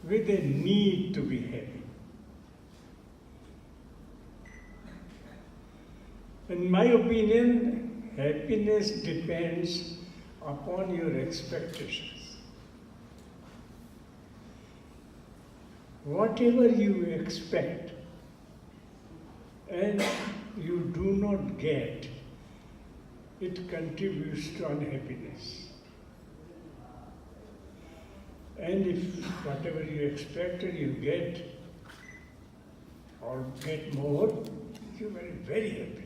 with a need to be happy. In my opinion, happiness depends upon your expectations. Whatever you expect and you do not get, it contributes to unhappiness. And if whatever you expected you get, or get more, you will be very happy.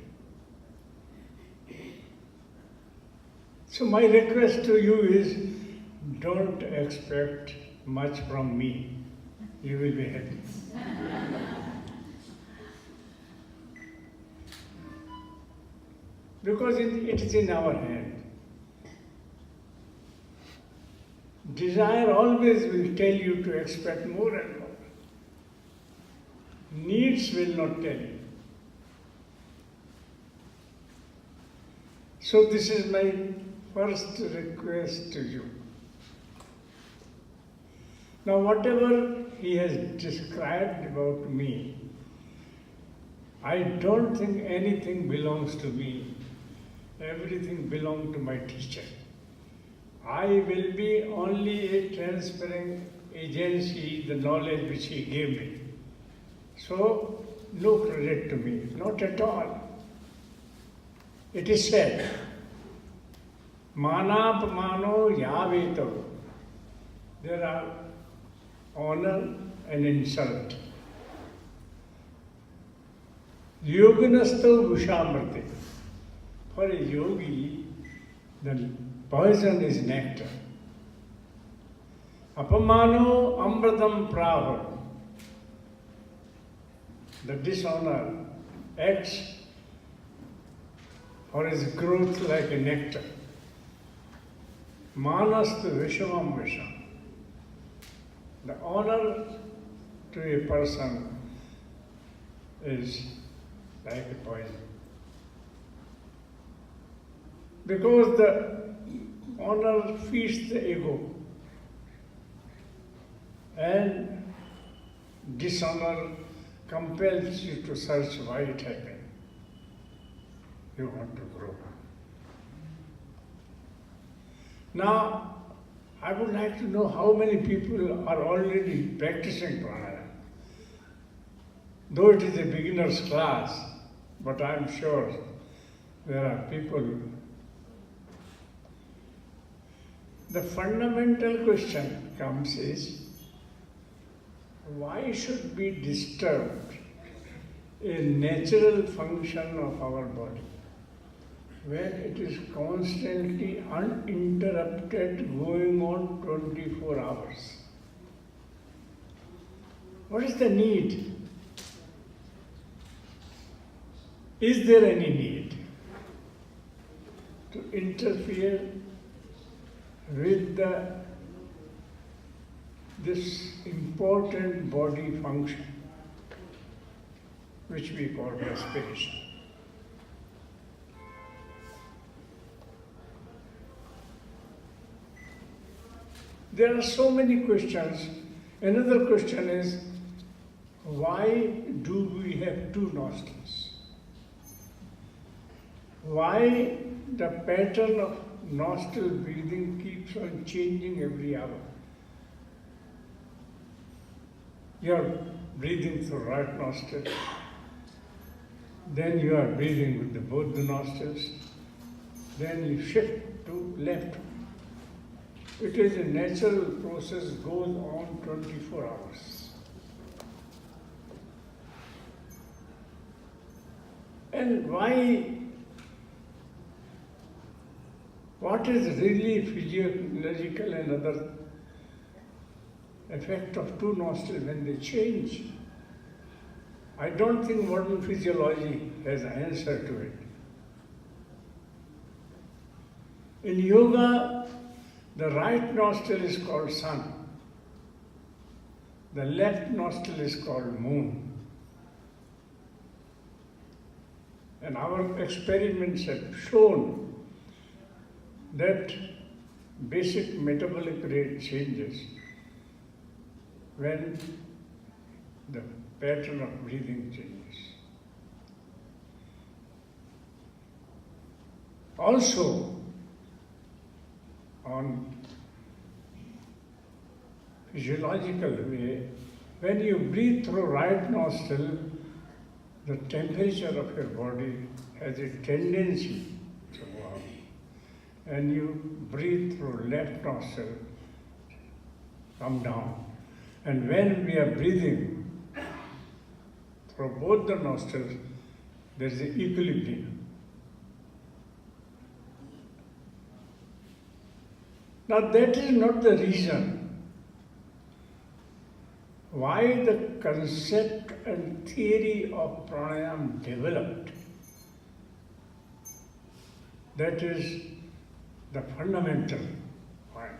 So my request to you is, don't expect much from me. You will be happy. Because it is in our hand. Desire always will tell you to expect more and more. Needs will not tell you. So this is my first request to you. Now whatever he has described about me, I don't think anything belongs to me. Everything belongs to my teacher. I will be only a transferring agency, the knowledge which he gave me. So, no credit to me, not at all. It is said, Manapamano yaveto. There are honor and insult. Yoginasto Vushamrati. For a yogi, the poison is nectar. Apamano amratam prava. The dishonor acts for his growth like a nectar. Manastu vishamam visham. The honor to a person is like a poison. Because the honor feeds the ego and dishonor compels you to search why it happened. You want to grow. Now, I would like to know how many people are already practicing pranayama. Though it is a beginner's class, but I am sure there are people. The fundamental question comes is, why should we disturb a natural function of our body when it is constantly uninterrupted going on 24 hours? What is the need? Is there any need to interfere with this important body function which we call respiration? There are so many questions. Another question is, why do we have two nostrils? Why the pattern of nostril breathing keeps on changing every hour? You are breathing through right nostril, then you are breathing with both the nostrils, then you shift to left. It is a natural process, goes on 24 hours. And why? What is really physiological and other effect of two nostrils when they change? I don't think modern physiology has an answer to it. In yoga, the right nostril is called sun. The left nostril is called moon. And our experiments have shown that basic metabolic rate changes when the pattern of breathing changes. Also, on physiological way, when you breathe through right nostril, the temperature of your body has a tendency to go up. And you breathe through left nostril, come down. And when we are breathing through both the nostrils, there is an equilibrium. Now that is not the reason why the concept and theory of pranayama developed. That is the fundamental point.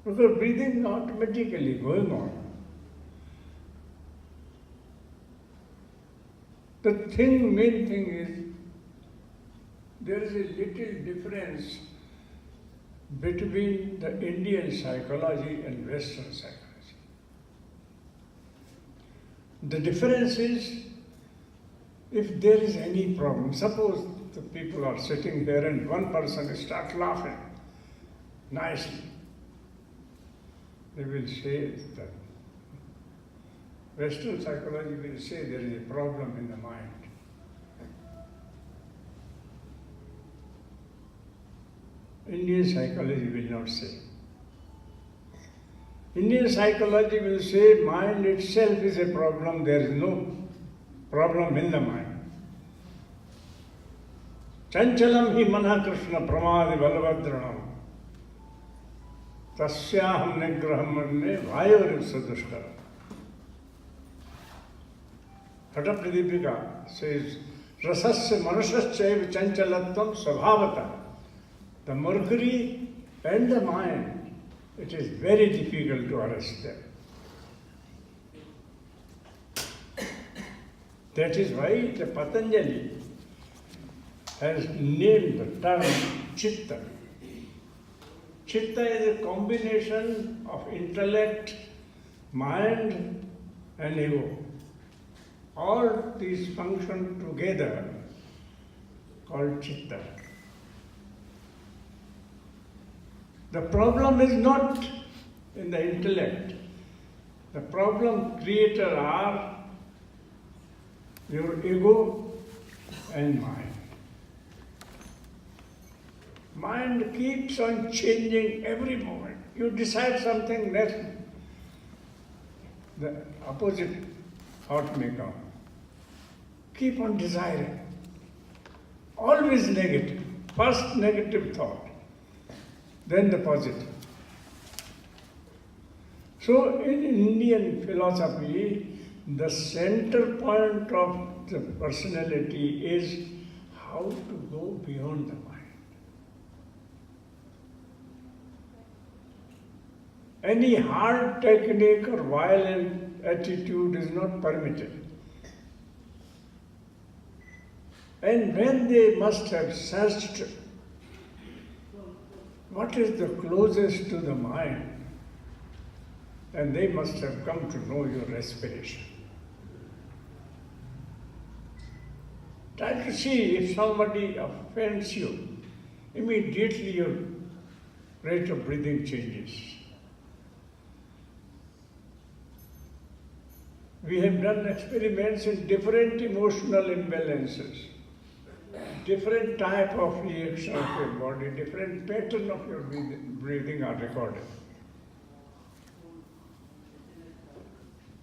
Because breathing is automatically going on. The main thing is, there is a little difference between the Indian psychology and Western psychology. The difference is, if there is any problem, suppose the people are sitting there and one person starts laughing nicely, they will say that Western psychology will say there is a problem in the mind. Indian psychology will not say. Indian psychology will say mind itself is a problem, there is no problem in the mind. Chanchalam hi manha krishna pramadi balabhadranam tasyaham nigraham manne vayorim sadushkaram. Hatapradipika says, rasasya manushaschaiva chanchalatvam svabhavata. The mercury and the mind, it is very difficult to arrest them. That is why the Patanjali has named the term chitta. Chitta is a combination of intellect, mind and ego. All these function together called chitta. The problem is not in the intellect. The problem creator are your ego and mind. Mind keeps on changing every moment. You decide something, next the opposite thought may come. Keep on desiring. Always negative. First negative thought, then the positive. So in Indian philosophy, the center point of the personality is how to go beyond the mind. Any hard technique or violent attitude is not permitted. And when they must have searched what is the closest to the mind, and they must have come to know your respiration. Try to see if somebody offends you, immediately your rate of breathing changes. We have done experiments in different emotional imbalances, different type of reaction of your body, different pattern of your breathing are recorded.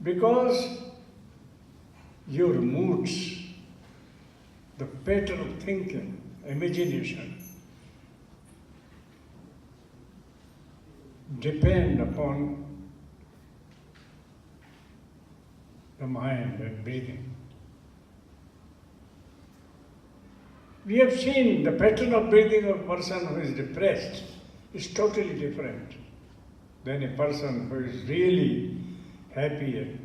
Because your moods, the pattern of thinking, imagination, depend upon the mind and breathing. We have seen the pattern of breathing of a person who is depressed is totally different than a person who is really happy.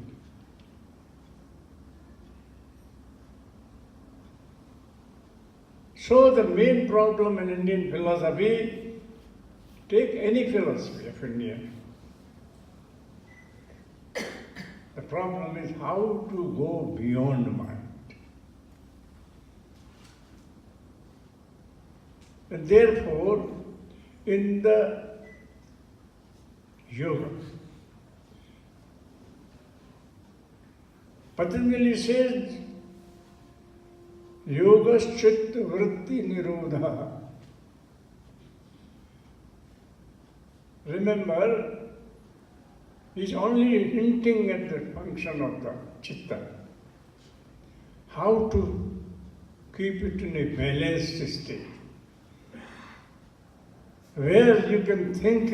So the main problem in Indian philosophy, take any philosophy of India, The problem is how to go beyond mind. And therefore, in the yoga, Patanjali says, Yogaschit vritti nirodha. Remember, he is only hinting at the function of the chitta. How to keep it in a balanced state. Where you can think,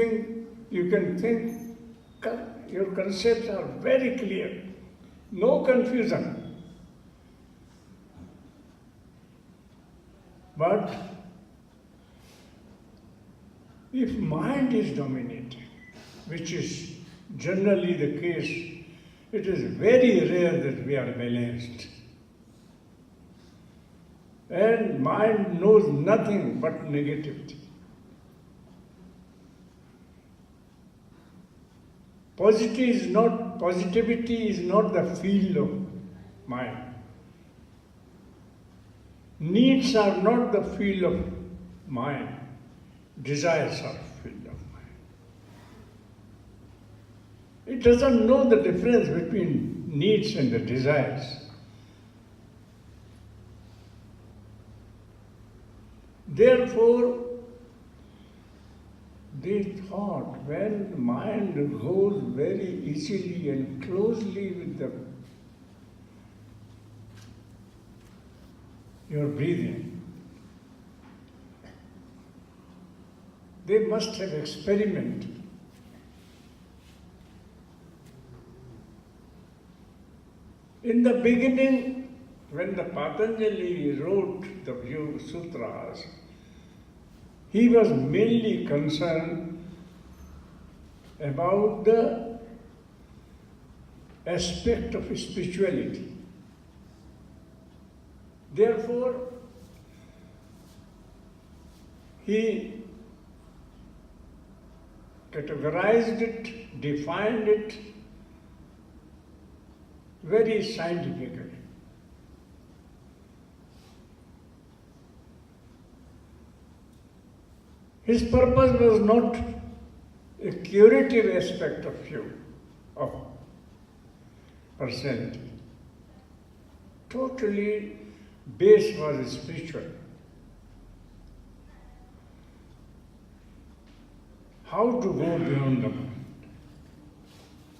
your concepts are very clear. No confusion. But if mind is dominating, which is generally the case, it is very rare that we are balanced. And mind knows nothing but negativity. Positivity is not the field of mind. Needs are not the field of mind. Desires are the field of mind. It doesn't know the difference between needs and the desires. Therefore, they thought when the mind goes very easily and closely with your breathing, they must have experimented. In the beginning, when the Patanjali wrote the Yoga Sutras, he was mainly concerned about the aspect of spirituality. Therefore, he categorized it, defined it very scientifically. His purpose was not a curative aspect of you, of personality. Totally base was spiritual. How to go beyond the mind.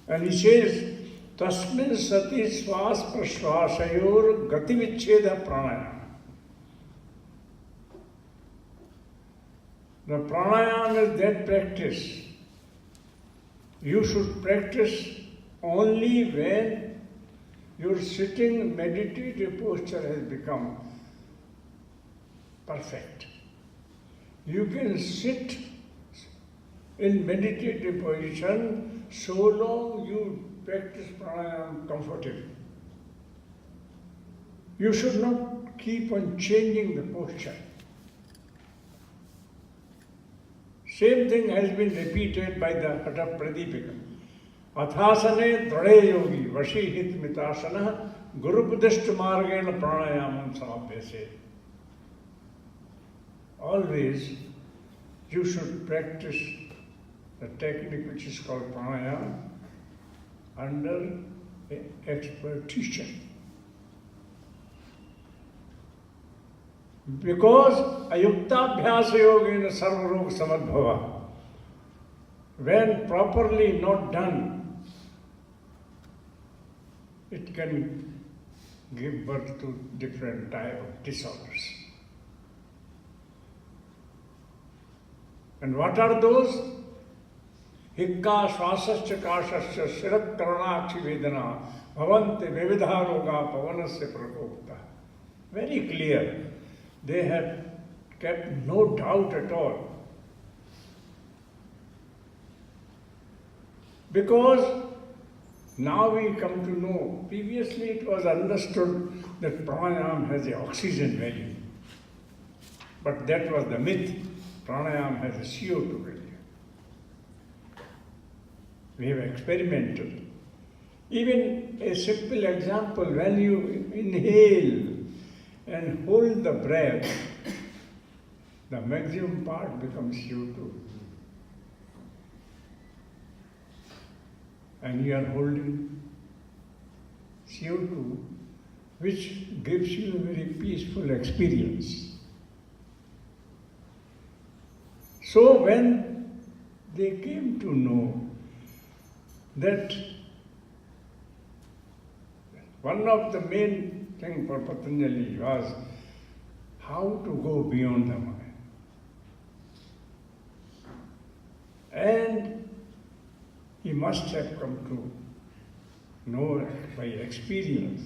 And he says, Tasmin sati swas prashvasayor gati vichcheda pranayama. The pranayama is that practice. You should practice only when your sitting meditative posture has become perfect. You can sit in meditative position so long you practice pranayama comfortably. You should not keep on changing the posture. Same thing has been repeated by the Hata Pradipika. Athasane drade yogi vashihit mitasana gurupudishta margena pranayamam samabhyase. Always you should practice the technique which is called pranayama under an expert teacher. Because ayuktabhyasa yogena sarvarog samadbhava. When properly not done, it can give birth to different type of disorders. And what are those? Hikka swasascha kashascha shirak karanakshi vedana bhavante vividha roga pavanasya prakopta. Very clear. They have kept no doubt at all. Because now we come to know, previously it was understood that pranayama has the oxygen value. But that was the myth. Pranayama has a CO2 value. We have experimented. Even a simple example, when you inhale and hold the breath, the maximum part becomes CO2. And you are holding CO2, which gives you a very peaceful experience. So when they came to know that one of the main things for Patanjali was how to go beyond the mind. And he must have come to know by experience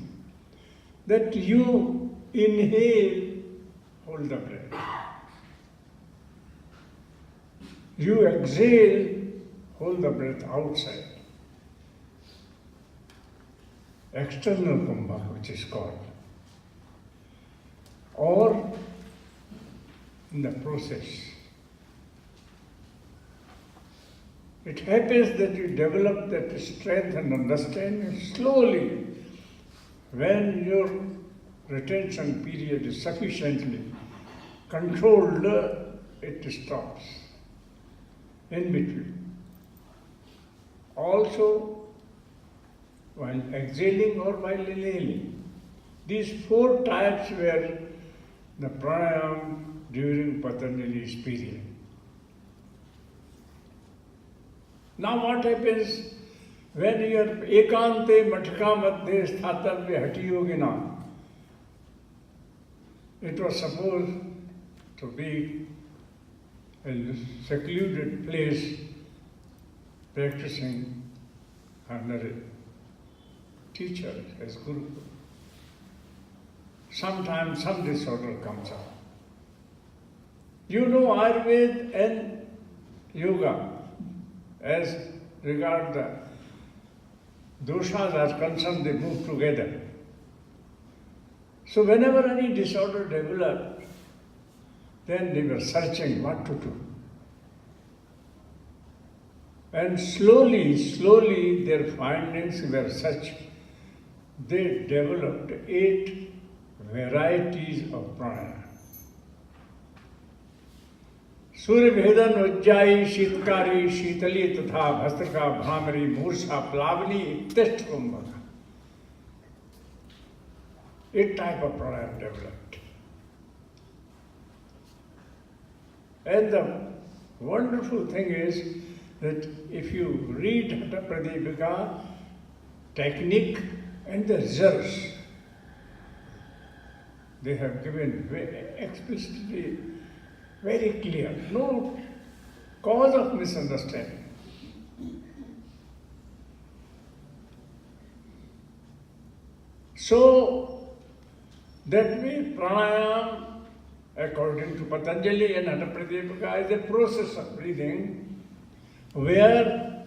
that you inhale, hold the breath. You exhale, hold the breath outside. External kumbha, which is called. Or in the process. It happens that you develop that strength and understanding slowly. When your retention period is sufficiently controlled, it stops in between. Also, while exhaling or while inhaling. These four types were the pranayama during Patanjali's period. Now what happens when you are ekante mathika madhye sthatavya hati yogina? It was supposed to be a secluded place practicing under a teacher as guru. Sometimes some disorder comes up. You know Ayurveda and yoga as regard the doshas are concerned, they move together. So whenever any disorder developed, then they were searching what to do. And slowly their findings were such, they developed 8 varieties of pranayama. सूर्य भेदन उज्जाई शीतकारी शीतली तथा भस्त्रिका भ्रामरी मूर्छा प्लावनी इत्यष्ट कुंभक. 8 type of pranayama developed. And the wonderful thing is that if you read Hatha Pradipika, technique and the results, they have given explicitly very clear, no cause of misunderstanding. So, that way pranayama, according to Patanjali and Hatha Pradipika, is a process of breathing where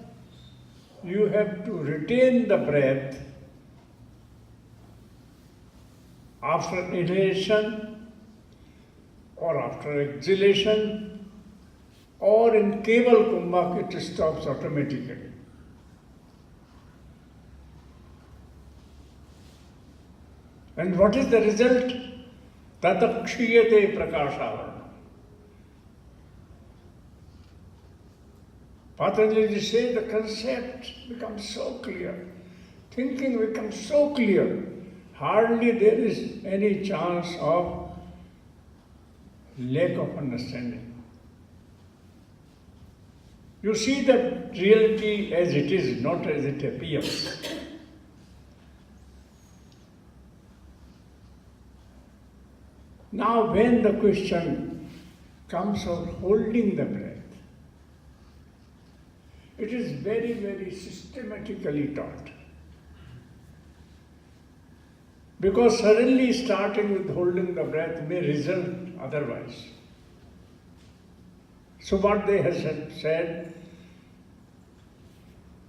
you have to retain the breath after inhalation or after exhalation, or in Keval Kumbhak it stops automatically. And what is the result? Tatakshiyate prakashavarna. Patanjali says the concept becomes so clear, thinking becomes so clear, hardly there is any chance of lack of understanding. You see the reality as it is, not as it appears. Now when the question comes of holding the breath, it is very, very systematically taught. Because suddenly starting with holding the breath may result otherwise. So what they have said,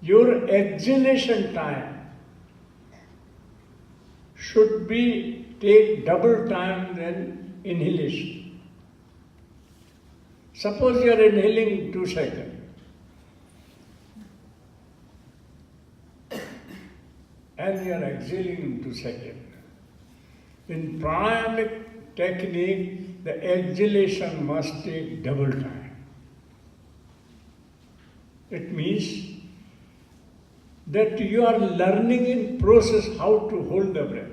your exhalation time should be take double time than inhalation. Suppose you are inhaling 2 seconds. and you are exhaling into second. In pranayamic technique, the exhalation must take double time. It means that you are learning in process how to hold the breath.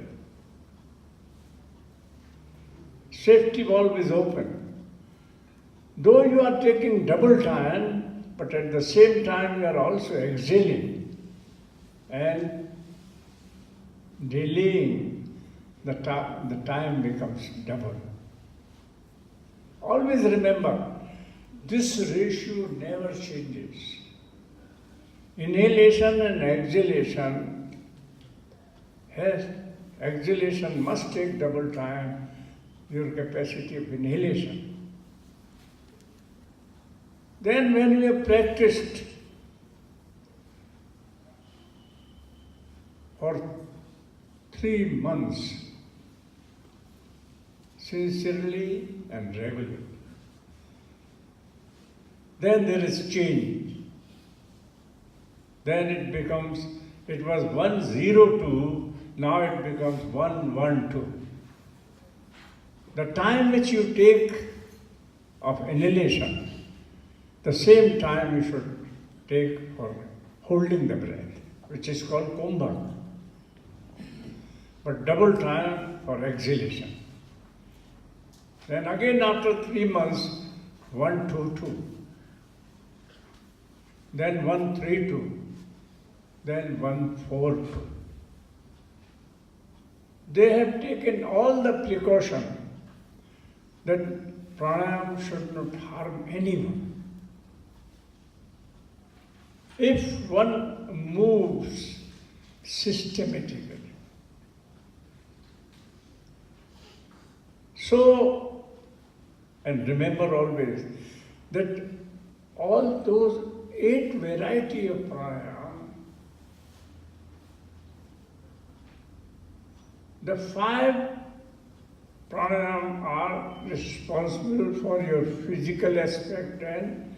Safety valve is open. Though you are taking double time, but at the same time you are also exhaling and delaying, the time becomes double. Always remember, this ratio never changes. Inhalation and exhalation must take double time, your capacity of inhalation. Then when we have practiced for 3 months, sincerely and regularly, then there is change. Then it was 102, now it becomes 112. The time which you take of inhalation, the same time you should take for holding the breath, which is called kumbha. But double time for exhalation. Then again after 3 months, 122. Then 132. Then 142. They have taken all the precaution that pranayama should not harm anyone. If one moves systematically, so, and remember always that all those 8 variety of pranayama, the 5 pranayama are responsible for your physical aspect and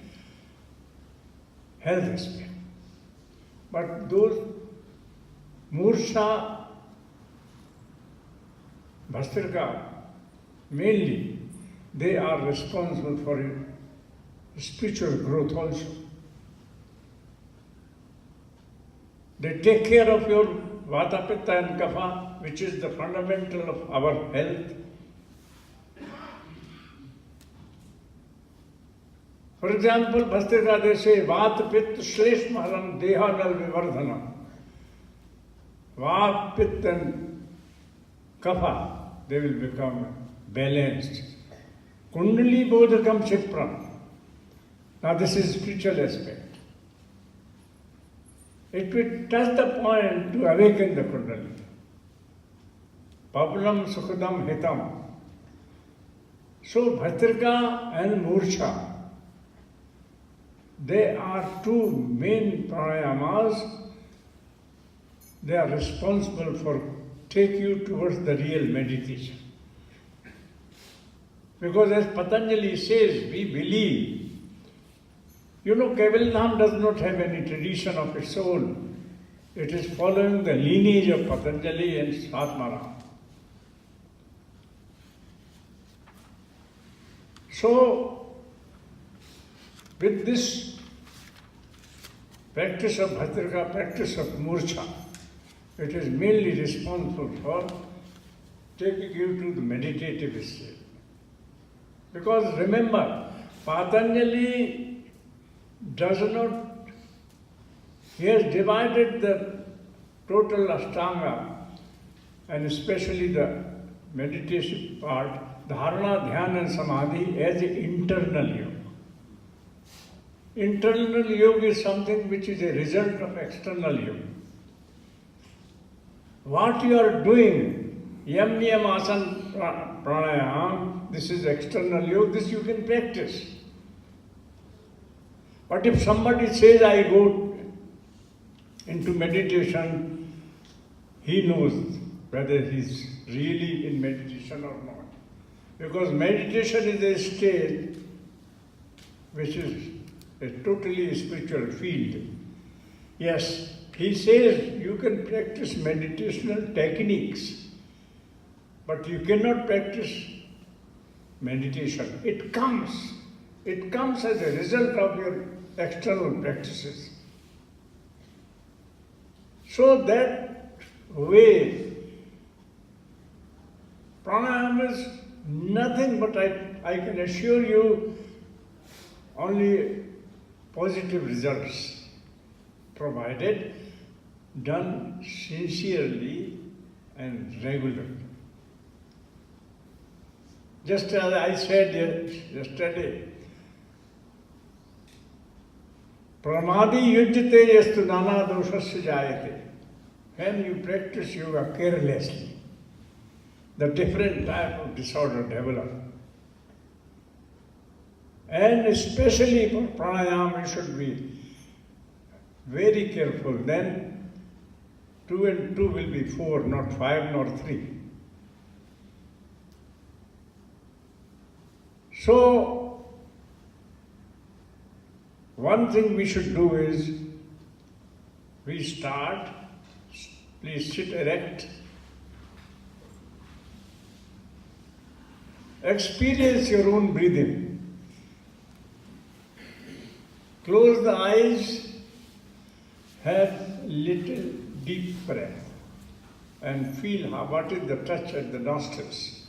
health aspect. But those Mursha, Bhastrika, mainly, they are responsible for your spiritual growth also. They take care of your Vata, Pitta and Kapha, which is the fundamental of our health. For example, Bhastrika, they say, Vata, Pitta, Shlesh, Maharam, Dehanal, Vivardhana. Vata, Pitta and Kapha, they will become balanced. Kundali Bodhakam Chipram. Now this is spiritual aspect. It will touch the point to awaken the Kundali. Papulam Sukhadam Hitam. So Bhastrika and Mursha, they are 2 main pranayamas. They are responsible for take you towards the real meditation. Because as Patanjali says, we believe, Kaivalyadhama does not have any tradition of its own. It is following the lineage of Patanjali and Svatmara. So, with this practice of Bhastrika, practice of Murcha, it is mainly responsible for taking you to the meditative state. Because remember, Patanjali does not, he has divided the total Ashtanga and especially the meditation part, Dharana, Dhyana and Samadhi as an internal yoga. Internal yoga is something which is a result of external yoga. What you are doing, Yam Niyam Asan Pranayama, this is external yoga, this you can practice. But if somebody says, I go into meditation, he knows whether he is really in meditation or not. Because meditation is a state which is a totally spiritual field. Yes, he says you can practice meditational techniques, but you cannot practice meditation. It comes. It comes as a result of your external practices. So that way, pranayama is nothing but, I can assure you, only positive results, provided done sincerely and regularly. Just as I said yesterday, pramadi yujjate yastu nana doshasya jayate. When you practice yoga carelessly, the different type of disorder develop. And especially for pranayama, you should be very careful. Then 2 and 2 will be 4, not 5 nor 3. So, one thing we should do is, we start, please sit erect, experience your own breathing. Close the eyes, have little deep breath and feel what is the touch at the nostrils.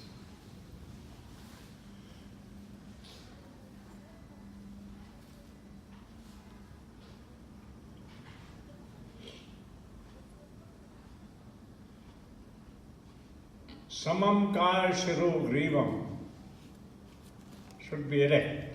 Samam kaya shiro grivam should be erect.